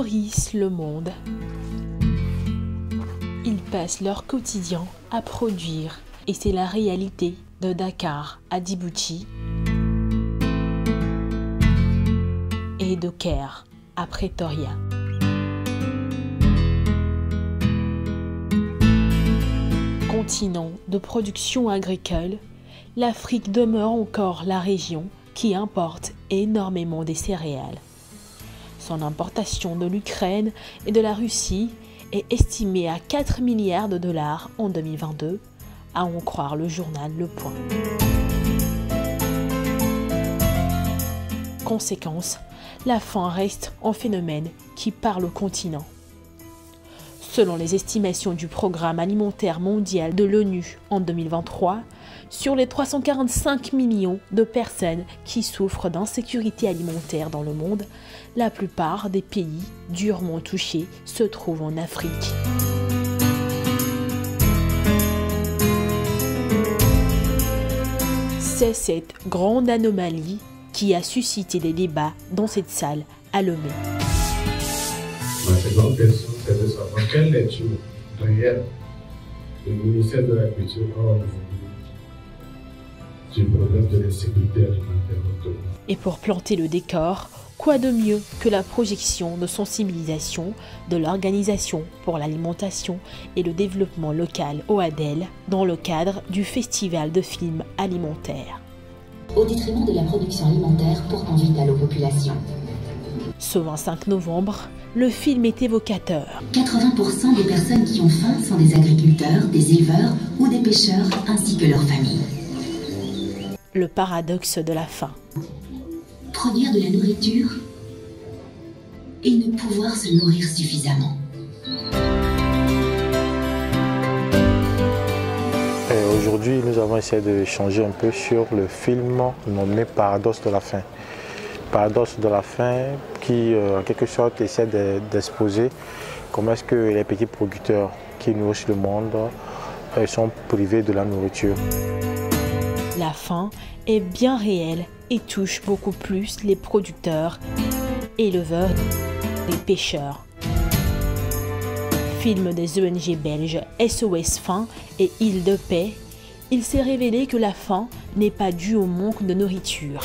nourrissent le monde. Ils passent leur quotidien à produire et c'est la réalité de Dakar à Djibouti et de Caire à Pretoria. Continent de production agricole, l'Afrique demeure encore la région qui importe énormément des céréales. Son importation de l'Ukraine et de la Russie est estimée à 4 milliards de dollars en 2022, à en croire le journal Le Point. Conséquence, la faim reste un phénomène qui parle au continent. Selon les estimations du Programme alimentaire mondial de l'ONU en 2023, sur les 345 millions de personnes qui souffrent d'insécurité alimentaire dans le monde, la plupart des pays durement touchés se trouvent en Afrique. C'est cette grande anomalie qui a suscité des débats dans cette salle à Lomé. Ma seconde question, c'est de savoir quelle lecture réelle le ministère de l'Agriculture a aujourd'hui du problème de l'insécurité alimentaire au Togo. Et pour planter le décor, quoi de mieux que la projection de sensibilisation de l'Organisation pour l'alimentation et le développement local OADEL dans le cadre du Festival de films alimentaires. Au détriment de la production alimentaire pourtant vitale aux populations. Ce 25 novembre, le film est évocateur. 80% des personnes qui ont faim sont des agriculteurs, des éleveurs ou des pêcheurs, ainsi que leurs familles. Le paradoxe de la faim. Produire de la nourriture et ne pouvoir se nourrir suffisamment. Aujourd'hui, nous avons essayé de changer un peu sur le film nommé Paradoxe de la faim. Paradoxe de la faim qui, en quelque sorte, essaie d'exposer comment est-ce que les petits producteurs qui nourrissent le monde sont privés de la nourriture. La faim est bien réelle et touche beaucoup plus les producteurs, éleveurs et pêcheurs. Film des ONG belges SOS Faim et Île de Paix, il s'est révélé que la faim n'est pas due au manque de nourriture.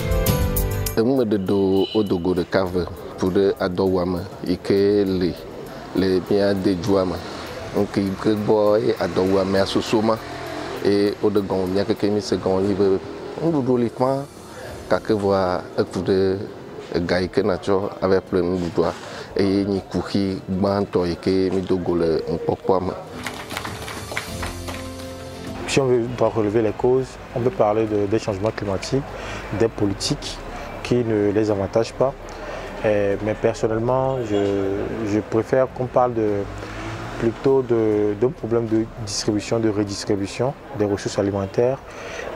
Si on doit relever les causes, on peut parler des changements climatiques, des politiques qui ne les avantagent pas. Mais personnellement, je préfère qu'on parle plutôt d'un problème de distribution, de redistribution des ressources alimentaires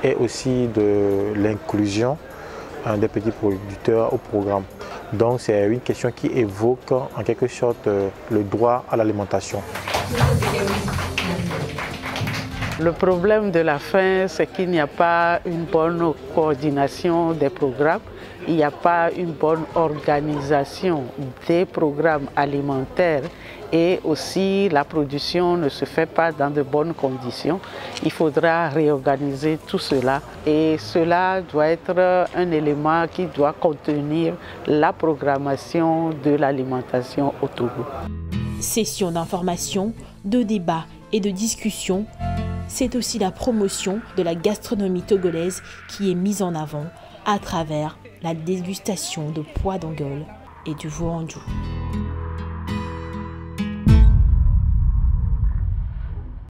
et aussi de l'inclusion des petits producteurs au programme. Donc c'est une question qui évoque en quelque sorte le droit à l'alimentation. Le problème de la faim, c'est qu'il n'y a pas une bonne coordination des programmes, il n'y a pas une bonne organisation des programmes alimentaires et aussi la production ne se fait pas dans de bonnes conditions. Il faudra réorganiser tout cela et cela doit être un élément qui doit contenir la programmation de l'alimentation au Togo. Session d'information, de débat et de discussion. C'est aussi la promotion de la gastronomie togolaise qui est mise en avant à travers la dégustation de pois d'Angole et du veau andou.